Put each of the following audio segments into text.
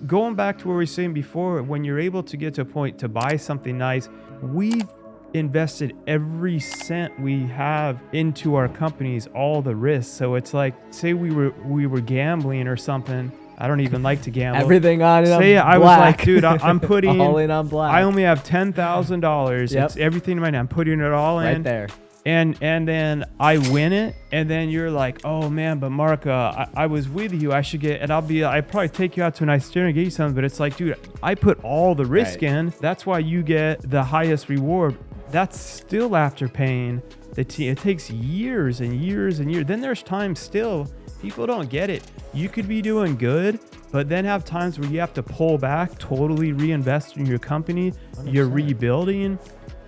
going back to what we were saying before, when you're able to get to a point to buy something nice, we've invested every cent we have into our companies, all the risks. So it's like, say we were gambling or something. I don't even like to gamble. Everything on it. Say I was like, dude, I'm putting all in on black. I only have $10,000. Yep. It's everything in my name. I'm putting it all in. Right there. And then I win it, and then you're like, oh man, but Mark, I was with you. I should get, and I probably take you out to a nice dinner and get you something. But it's like, dude, I put all the risk in. That's why you get the highest reward. That's still after paying the team. It takes years and years and years. Then there's times still people don't get it. You could be doing good, but then have times where you have to pull back, totally reinvest in your company. 100%. You're rebuilding.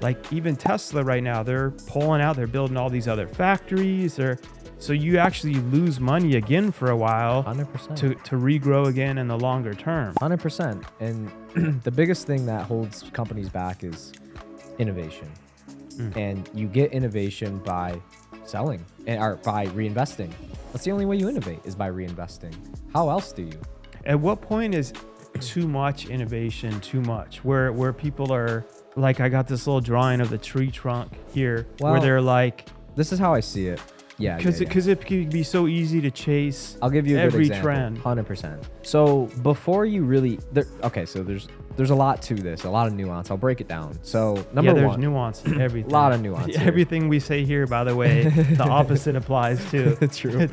Like even Tesla right now, they're pulling out, they're building all these other factories. So you actually lose money again for a while 100%. to regrow again in the longer term. 100%. And the biggest thing that holds companies back is innovation. And you get innovation by selling or by reinvesting. That's the only way you innovate is by reinvesting. How else do you? At what point is too much innovation too much? Where people are like, I got this little drawing of the tree trunk here, where they're like, this is how I see it. Yeah, because it could be so easy to chase. I'll give you a every good example. Trend. 100%. So before you really, so there's a lot to this, a lot of nuance. I'll break it down. So number there's one, nuance in everything. A lot of nuance. Everything we say here, by the way, the opposite applies too. It's true.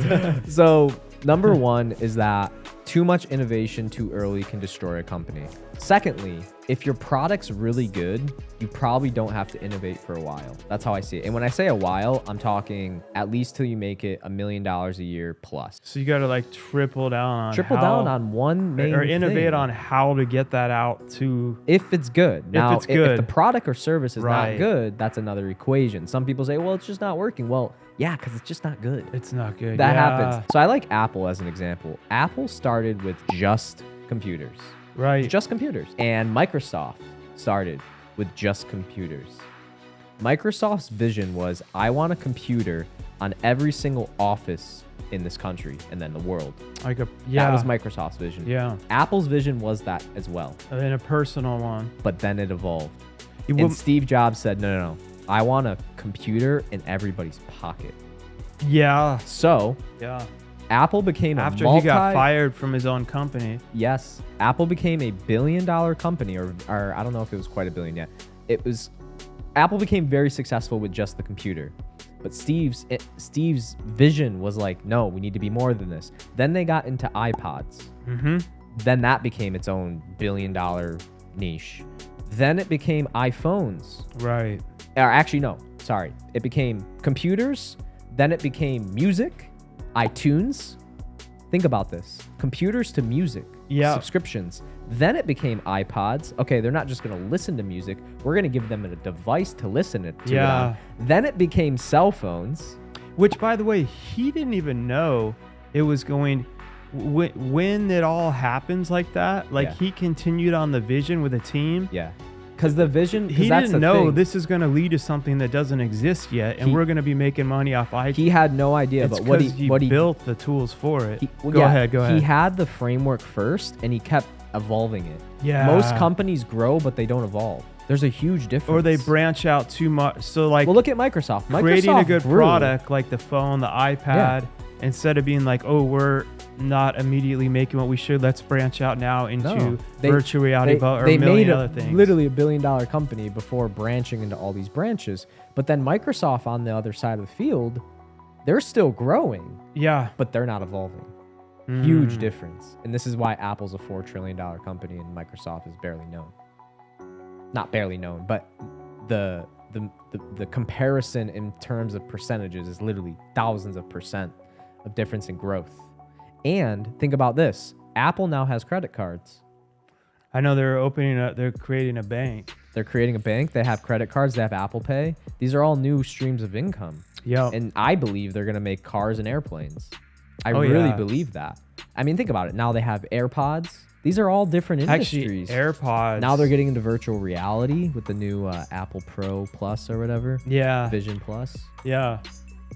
So number one is that too much innovation too early can destroy a company. Secondly, if your product's really good, you probably don't have to innovate for a while. That's how I see it. And when I say a while, I'm talking at least till you make it $1 million a year plus. So you got to like triple down on one main or innovate thing. on how to get that out to, if it's good. Now, it's good. If the product or service is not good, that's another equation. Some people say, well, it's just not working. Well, yeah, because it's just not good. It's not good. That happens. So I like Apple as an example. Apple started with just computers. Right. Just computers. And Microsoft started with just computers. Microsoft's vision was, I want a computer on every single office in this country and then the world. That was Microsoft's vision. Yeah. Apple's vision was that as well. And then a personal one. But then it evolved. And Steve Jobs said, no. I want a computer in everybody's pocket. Yeah. So, Apple became after he got fired from his own company. Yes. Apple became a $1 billion company, or I don't know if it was quite $1 billion yet. Apple became very successful with just the computer. But Steve's vision was like, no, we need to be more than this. Then they got into iPods. Mm-hmm. Then that became its own $1 billion niche. Then it became iPhones. Right. Or actually, no, sorry. It became computers. Then it became music, iTunes. Think about this. Computers to music. Yeah. Subscriptions. Then it became iPods. Okay, they're not just going to listen to music. We're going to give them a device to listen to them. Then it became cell phones. Which, by the way, he didn't even know it was going... When it all happens like that, he continued on the vision with a team. Yeah. Because the vision... He didn't know this is going to lead to something that doesn't exist yet, and we're going to be making money off iTunes. He had no idea, but what he built the tools for it. Go ahead. He had the framework first, and he kept evolving it. Yeah. Most companies grow, but they don't evolve. There's a huge difference. Or they branch out too much. So well, look at Microsoft. Creating a good product like the phone, the iPad, instead of being like, oh, we're not immediately making what we should. Let's branch out now into virtual reality or a million other things. Literally a $1 billion company before branching into all these branches. But then Microsoft on the other side of the field, they're still growing. Yeah. But they're not evolving. Huge difference. And this is why Apple's a $4 trillion company and Microsoft is barely known. Not barely known, but the comparison in terms of percentages is literally thousands of percent of difference in growth. And think about this. Apple now has credit cards. I know they're creating a bank. They're creating a bank. They have credit cards. They have Apple Pay. These are all new streams of income. Yeah. And I believe they're going to make cars and airplanes. I really believe that. I mean, think about it. Now they have AirPods. These are all different industries. Actually, AirPods. Now they're getting into virtual reality with the new Apple Pro Plus or whatever. Yeah. Vision Plus. Yeah.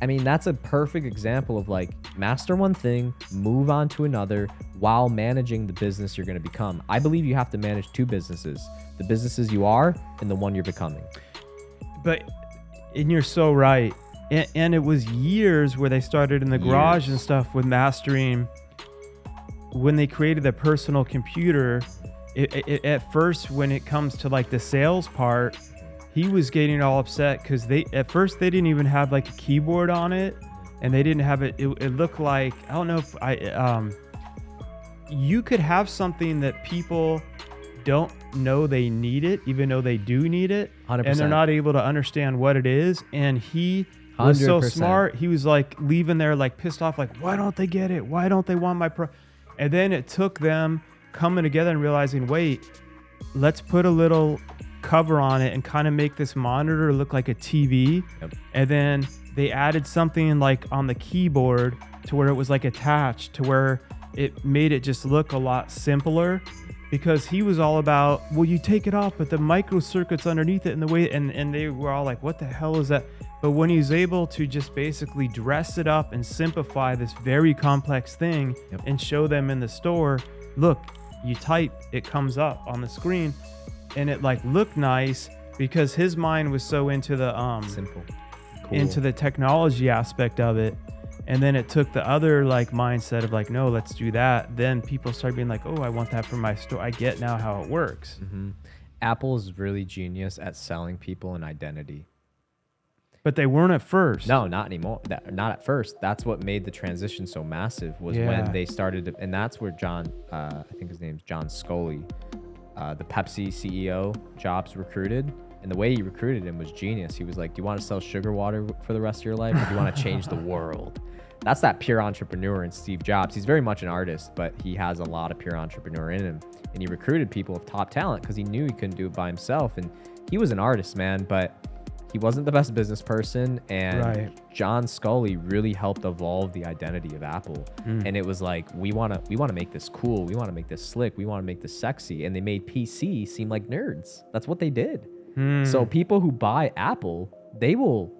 I mean, that's a perfect example of like master one thing, move on to another while managing the business you're going to become. I believe you have to manage two businesses, the businesses you are and the one you're becoming. And you're so right. And it was years where they started in the garage and stuff with mastering. When they created the personal computer, at first, when it comes to like the sales part, he was getting all upset because at first they didn't even have like a keyboard on it, and they didn't have it. It looked like, I don't know if you could have something that people don't know they need it, even though they do need it, 100%. and they're not able to understand what it is. And he was 100%. So smart. He was like leaving there like pissed off, like, why don't they get it? Why don't they want my pro? And then it took them coming together and realizing, wait, let's put a little cover on it and kind of make this monitor look like a TV. Yep. And then they added something like on the keyboard to where it was like attached to where it made it just look a lot simpler, because he was all about, well, you take it off, but the microcircuits underneath it and the way, and they were all like, what the hell is that? But when he's able to just basically dress it up and simplify this very complex thing, yep, and show them in the store, look, you type, it comes up on the screen, and it like looked nice, because his mind was so into the simple, cool, into the technology aspect of it. And then it took the other like mindset of like, no, let's do that. Then people started being like, oh, I want that for my store. I get now how it works. Mm-hmm. Apple is really genius at selling people an identity. But they weren't at first. No, not anymore. Not at first. That's what made the transition so massive, was when they started to, and that's where John, I think his name's John Scully, the Pepsi CEO, Jobs recruited. And the way he recruited him was genius. He was like, do you want to sell sugar water for the rest of your life, or do you want to change the world? That's that pure entrepreneur in Steve Jobs. He's very much an artist, but he has a lot of pure entrepreneur in him. And he recruited people of top talent because he knew he couldn't do it by himself. And he was an artist, man, but he wasn't the best business person. And John Scully really helped evolve the identity of Apple. And it was like, we want to make this cool. We want to make this slick. We want to make this sexy. And they made PC seem like nerds. That's what they did. So people who buy Apple, they will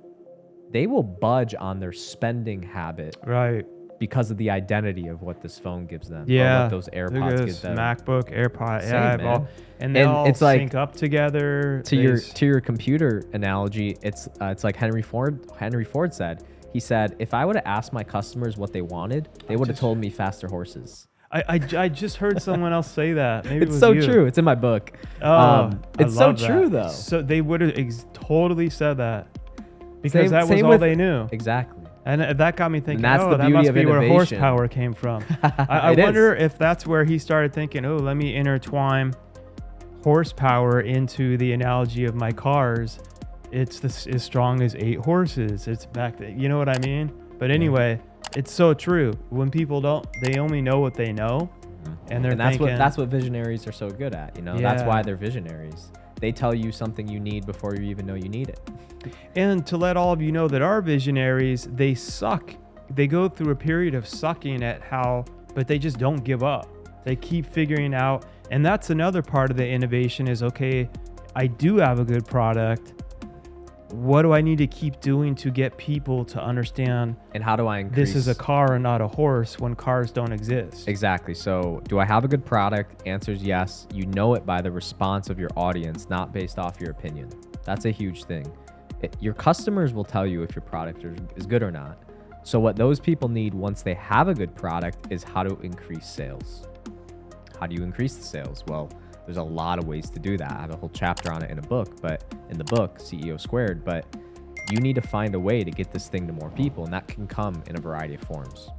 budge on their spending habit, right, because of the identity of what this phone gives them. Yeah, or what those AirPods give them. MacBook, AirPod, Same, and they all it's like, sync up together. To your computer analogy, it's like Henry Ford said. He said, if I would have asked my customers what they wanted, they would have told me faster horses. I just heard someone else say that. Maybe it's so true. It's in my book. It's so true, though. So they would have totally said that, because that was all they knew. Exactly. And that got me thinking, that's the that beauty must of be innovation. Where horsepower came from. I wonder if that's where he started thinking, oh, let me intertwine horsepower into the analogy of my cars. It's as strong as 8 horses. It's back there. You know what I mean? But anyway, it's so true. When people they only know what they know, and that's what visionaries are so good at. You know, that's why they're visionaries. They tell you something you need before you even know you need it. And to let all of you know that our visionaries, they suck. They go through a period of sucking at but they just don't give up. They keep figuring out. And that's another part of the innovation is, okay, I do have a good product. What do I need to keep doing to get people to understand? And how do I increase? This is a car and not a horse, when cars don't exist. Exactly. So do I have a good product? Answer is yes. You know it by the response of your audience, not based off your opinion. That's a huge thing. Your customers will tell you if your product is good or not. So what those people need once they have a good product is how to increase sales. How do you increase the sales? Well, there's a lot of ways to do that. I have a whole chapter on it in the book, CEO Squared, but you need to find a way to get this thing to more people, and that can come in a variety of forms.